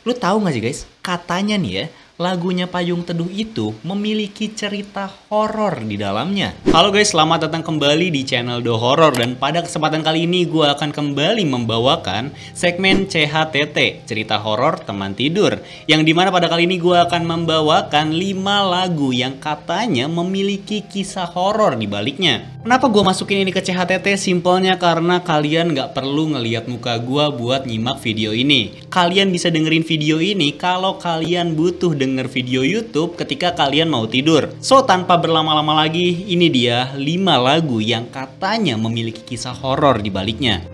Lu tahu nggak sih guys, katanya nih ya, lagunya Payung Teduh itu memiliki cerita horor di dalamnya. Halo guys, selamat datang kembali di channel Do Horror. Dan pada kesempatan kali ini gue akan kembali membawakan segmen CHTT, cerita horor teman tidur. Yang dimana pada kali ini gue akan membawakan 5 lagu yang katanya memiliki kisah horor di baliknya. Kenapa gue masukin ini ke CHTT? Simpelnya karena kalian nggak perlu ngeliat muka gue buat nyimak video ini. Kalian bisa dengerin video ini kalau kalian butuh denger video YouTube ketika kalian mau tidur. So, tanpa berlama-lama lagi, ini dia 5 lagu yang katanya memiliki kisah horor di baliknya.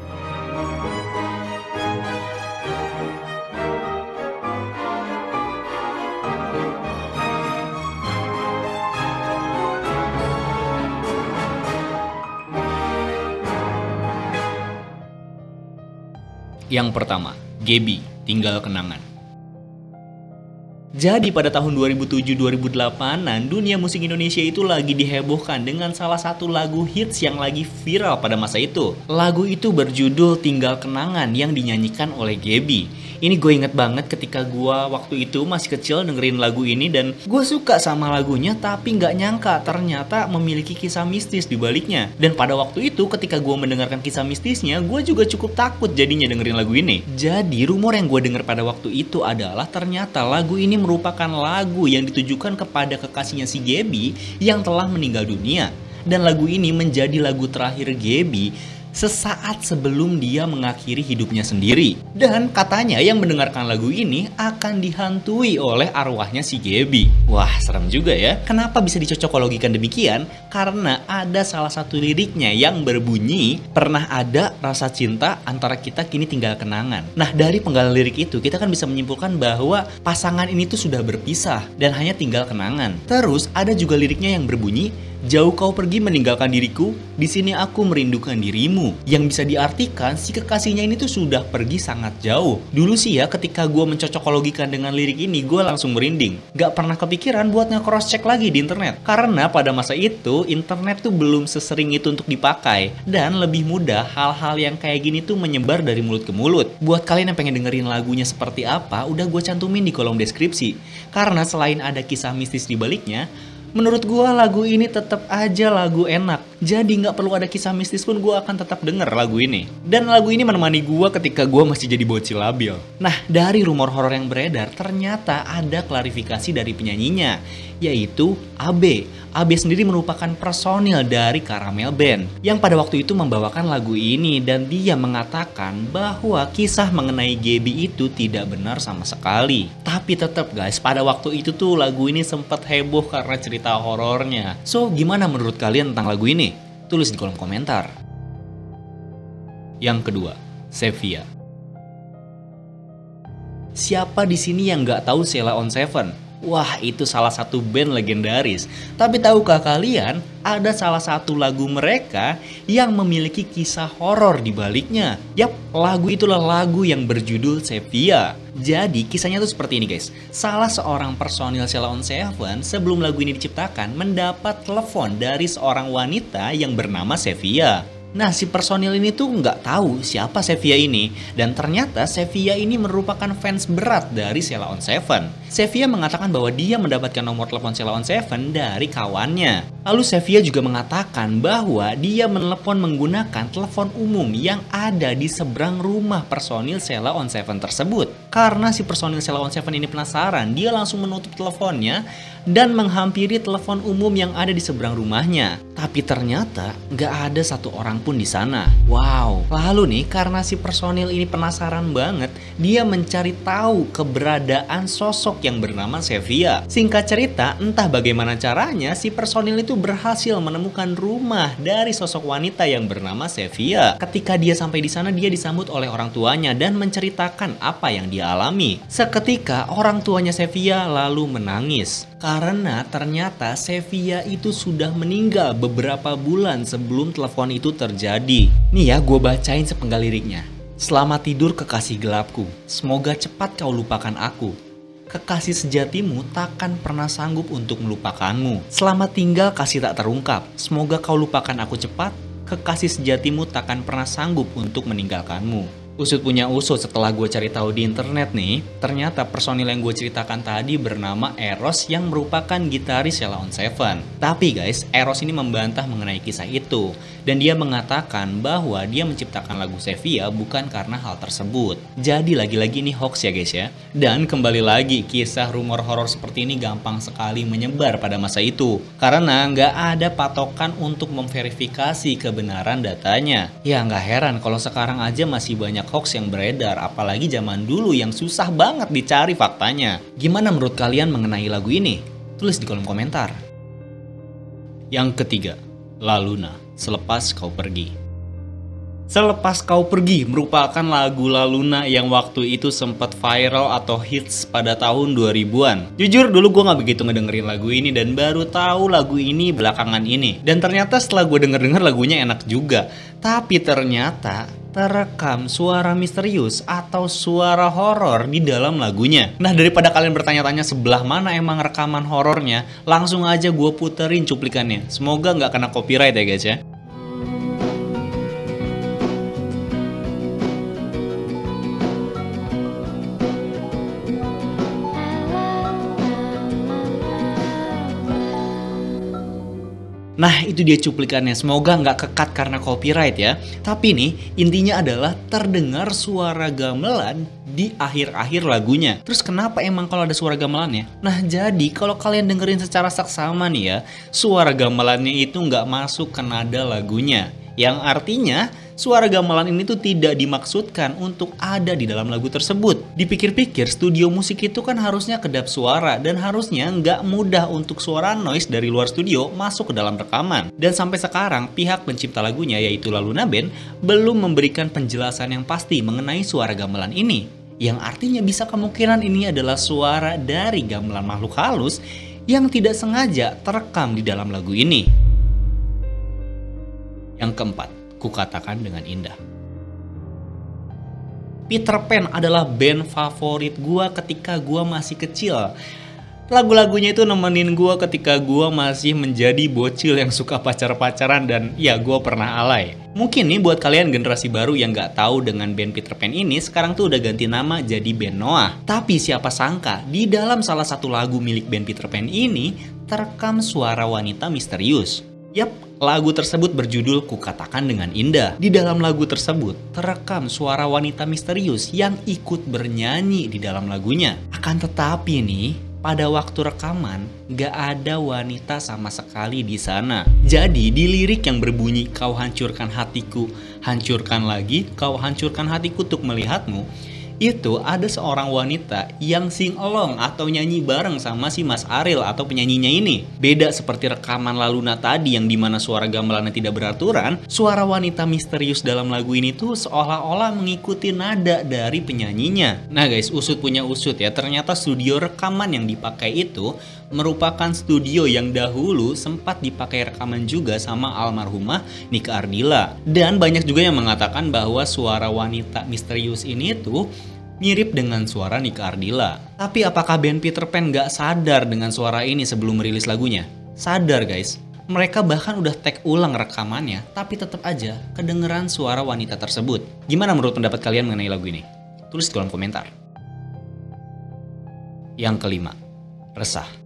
Yang pertama, Gaby, Tinggal Kenangan. Jadi pada tahun 2007-2008an, dunia musik Indonesia itu lagi dihebohkan dengan salah satu lagu hits yang lagi viral pada masa itu. Lagu itu berjudul Tinggal Kenangan yang dinyanyikan oleh Gaby. Ini gue inget banget ketika gue waktu itu masih kecil dengerin lagu ini dan gue suka sama lagunya, tapi nggak nyangka ternyata memiliki kisah mistis di baliknya. Dan pada waktu itu ketika gue mendengarkan kisah mistisnya, gue juga cukup takut jadinya dengerin lagu ini. Jadi rumor yang gue denger pada waktu itu adalah ternyata lagu ini merupakan lagu yang ditujukan kepada kekasihnya si Gaby yang telah meninggal dunia. Dan lagu ini menjadi lagu terakhir Gaby sesaat sebelum dia mengakhiri hidupnya sendiri. Dan katanya yang mendengarkan lagu ini akan dihantui oleh arwahnya si Gaby. Wah, serem juga ya. Kenapa bisa dicocokologikan demikian? Karena ada salah satu liriknya yang berbunyi, pernah ada rasa cinta antara kita kini tinggal kenangan. Nah, dari penggalan lirik itu kita kan bisa menyimpulkan bahwa pasangan ini tuh sudah berpisah dan hanya tinggal kenangan. Terus ada juga liriknya yang berbunyi, jauh kau pergi meninggalkan diriku, di sini aku merindukan dirimu. Yang bisa diartikan si kekasihnya ini tuh sudah pergi sangat jauh. Dulu sih ya ketika gue mencocokologikan dengan lirik ini, gue langsung merinding. Gak pernah kepikiran buat nge-cross check lagi di internet. Karena pada masa itu internet tuh belum sesering itu untuk dipakai. Dan lebih mudah hal-hal yang kayak gini tuh menyebar dari mulut ke mulut. Buat kalian yang pengen dengerin lagunya seperti apa, udah gue cantumin di kolom deskripsi. Karena selain ada kisah mistis di baliknya, menurut gue lagu ini tetap aja lagu enak. Jadi nggak perlu ada kisah mistis pun gue akan tetap denger lagu ini. Dan lagu ini menemani gue ketika gue masih jadi bocil labil. Nah, dari rumor horor yang beredar, ternyata ada klarifikasi dari penyanyinya, yaitu AB. AB sendiri merupakan personil dari Caramel Band yang pada waktu itu membawakan lagu ini, dan dia mengatakan bahwa kisah mengenai Gaby itu tidak benar sama sekali. Tapi tetap guys, pada waktu itu tuh lagu ini sempat heboh karena cerita horornya. So, gimana menurut kalian tentang lagu ini? Tulis di kolom komentar. Yang kedua, Sevia. Siapa di sini yang nggak tahu Sheila on 7? Wah, itu salah satu band legendaris. Tapi tahukah kalian, ada salah satu lagu mereka yang memiliki kisah horor di baliknya. Yap, lagu itulah lagu yang berjudul Sevia. Jadi kisahnya tuh seperti ini guys. Salah seorang personil Sheila on 7 sebelum lagu ini diciptakan mendapat telepon dari seorang wanita yang bernama Sevia. Nah, si personil ini tuh nggak tahu siapa Sevia ini. Dan ternyata Sevia ini merupakan fans berat dari Sheila on 7. Sevia mengatakan bahwa dia mendapatkan nomor telepon Sheila on 7 dari kawannya. Lalu Sevia juga mengatakan bahwa dia menelepon menggunakan telepon umum yang ada di seberang rumah personil Sheila on 7 tersebut. Karena si personil Sheila on 7 ini penasaran, dia langsung menutup teleponnya dan menghampiri telepon umum yang ada di seberang rumahnya. Tapi ternyata nggak ada satu orang pun di sana. Wow. Lalu nih, karena si personil ini penasaran banget, dia mencari tahu keberadaan sosok yang bernama Sevia. Singkat cerita, entah bagaimana caranya si personil itu berhasil menemukan rumah dari sosok wanita yang bernama Sevia. Ketika dia sampai di sana, dia disambut oleh orang tuanya dan menceritakan apa yang dia alami. Seketika orang tuanya Sevia lalu menangis. Karena ternyata Sevia itu sudah meninggal beberapa bulan sebelum telepon itu terjadi. Nih ya, gue bacain sepenggal liriknya. Selamat tidur kekasih gelapku, semoga cepat kau lupakan aku. Kekasih sejatimu takkan pernah sanggup untuk melupakanmu. Selamat tinggal kasih tak terungkap, semoga kau lupakan aku cepat. Kekasih sejatimu takkan pernah sanggup untuk meninggalkanmu. Usut punya usut, setelah gue cari tahu di internet nih, ternyata personil yang gue ceritakan tadi bernama Eros yang merupakan gitaris Sheila on 7. Tapi guys, Eros ini membantah mengenai kisah itu. Dan dia mengatakan bahwa dia menciptakan lagu Sevilla bukan karena hal tersebut. Jadi lagi-lagi ini hoax ya guys ya. Dan kembali lagi, kisah rumor horor seperti ini gampang sekali menyebar pada masa itu. Karena nggak ada patokan untuk memverifikasi kebenaran datanya. Ya nggak heran kalau sekarang aja masih banyak hoax yang beredar, apalagi zaman dulu yang susah banget dicari faktanya. Gimana menurut kalian mengenai lagu ini? Tulis di kolom komentar. Yang ketiga, La Luna, Selepas Kau Pergi. Selepas Kau Pergi merupakan lagu La Luna yang waktu itu sempat viral atau hits pada tahun 2000-an. Jujur dulu gue gak begitu ngedengerin lagu ini dan baru tahu lagu ini belakangan ini. Dan ternyata setelah gue denger lagunya enak juga. Tapi ternyata terekam suara misterius atau suara horor di dalam lagunya. Nah, daripada kalian bertanya-tanya sebelah mana emang rekaman horornya, langsung aja gue puterin cuplikannya. Semoga nggak kena copyright ya guys ya. Nah, itu dia cuplikannya. Semoga nggak kekat karena copyright ya. Tapi nih, intinya adalah terdengar suara gamelan di akhir-akhir lagunya. Terus kenapa emang kalau ada suara gamelannya? Nah, jadi kalau kalian dengerin secara saksama nih ya, suara gamelannya itu nggak masuk ke nada lagunya. Yang artinya, suara gamelan ini tuh tidak dimaksudkan untuk ada di dalam lagu tersebut. Dipikir-pikir, studio musik itu kan harusnya kedap suara dan harusnya nggak mudah untuk suara noise dari luar studio masuk ke dalam rekaman. Dan sampai sekarang, pihak pencipta lagunya yaitu La Luna Band belum memberikan penjelasan yang pasti mengenai suara gamelan ini. Yang artinya bisa kemungkinan ini adalah suara dari gamelan makhluk halus yang tidak sengaja terekam di dalam lagu ini. Yang keempat, kukatakan dengan indah. Peter Pan adalah band favorit gua ketika gua masih kecil. Lagu-lagunya itu nemenin gua ketika gua masih menjadi bocil yang suka pacar-pacaran dan ya gua pernah alay. Mungkin nih buat kalian generasi baru yang gak tahu dengan band Peter Pan ini sekarang tuh udah ganti nama jadi band Noah. Tapi siapa sangka di dalam salah satu lagu milik band Peter Pan ini terekam suara wanita misterius. Yap, lagu tersebut berjudul Kukatakan Dengan Indah. Di dalam lagu tersebut terekam suara wanita misterius yang ikut bernyanyi di dalam lagunya. Akan tetapi nih, pada waktu rekaman gak ada wanita sama sekali di sana. Jadi di lirik yang berbunyi kau hancurkan hatiku, hancurkan lagi, kau hancurkan hatiku untuk melihatmu, itu ada seorang wanita yang sing along atau nyanyi bareng sama si Mas Ariel atau penyanyinya ini. Beda seperti rekaman La Luna tadi yang dimana suara gamelannya tidak beraturan, suara wanita misterius dalam lagu ini tuh seolah-olah mengikuti nada dari penyanyinya. Nah guys, usut punya usut ya, ternyata studio rekaman yang dipakai itu merupakan studio yang dahulu sempat dipakai rekaman juga sama almarhumah Nika Ardila. Dan banyak juga yang mengatakan bahwa suara wanita misterius ini tuh mirip dengan suara Nika Ardila. Tapi apakah band Peter Pan gak sadar dengan suara ini sebelum merilis lagunya? Sadar guys. Mereka bahkan udah tag ulang rekamannya, tapi tetap aja kedengeran suara wanita tersebut. Gimana menurut pendapat kalian mengenai lagu ini? Tulis di kolom komentar. Yang kelima, Resah.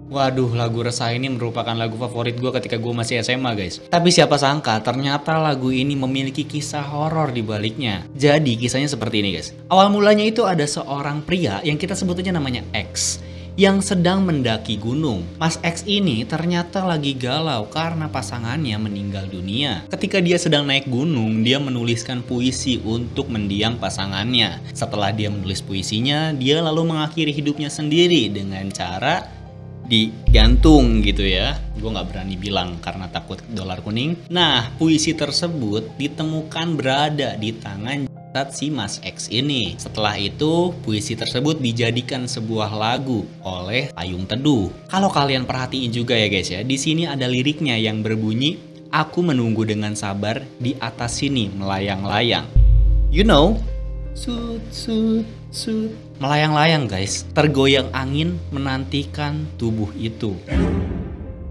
Waduh, lagu Resah ini merupakan lagu favorit gue ketika gue masih SMA guys. Tapi siapa sangka ternyata lagu ini memiliki kisah horor di baliknya. Jadi kisahnya seperti ini guys. Awal mulanya itu ada seorang pria yang kita sebut aja namanya X yang sedang mendaki gunung. Mas X ini ternyata lagi galau karena pasangannya meninggal dunia. Ketika dia sedang naik gunung, dia menuliskan puisi untuk mendiang pasangannya. Setelah dia menulis puisinya, dia lalu mengakhiri hidupnya sendiri dengan cara digantung gitu ya. Gue gak berani bilang karena takut dolar kuning. Nah, puisi tersebut ditemukan berada di tangan si Mas X ini. Setelah itu, puisi tersebut dijadikan sebuah lagu oleh Payung Teduh. Kalau kalian perhatiin juga ya guys ya, di sini ada liriknya yang berbunyi, aku menunggu dengan sabar di atas sini melayang-layang. You know, sut sut sut, melayang-layang guys, tergoyang angin menantikan tubuh itu.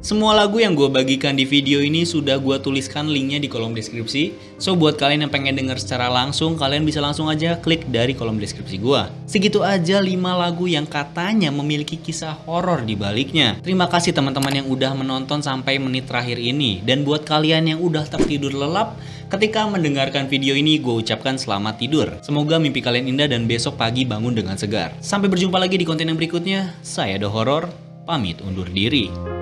Semua lagu yang gue bagikan di video ini sudah gue tuliskan linknya di kolom deskripsi. So buat kalian yang pengen denger secara langsung, kalian bisa langsung aja klik dari kolom deskripsi gue. Segitu aja 5 lagu yang katanya memiliki kisah horor di baliknya. Terima kasih teman-teman yang udah menonton sampai menit terakhir ini. Dan buat kalian yang udah tertidur lelap ketika mendengarkan video ini, gue ucapkan selamat tidur. Semoga mimpi kalian indah dan besok pagi bangun dengan segar. Sampai berjumpa lagi di konten yang berikutnya. Saya The Horror, pamit undur diri.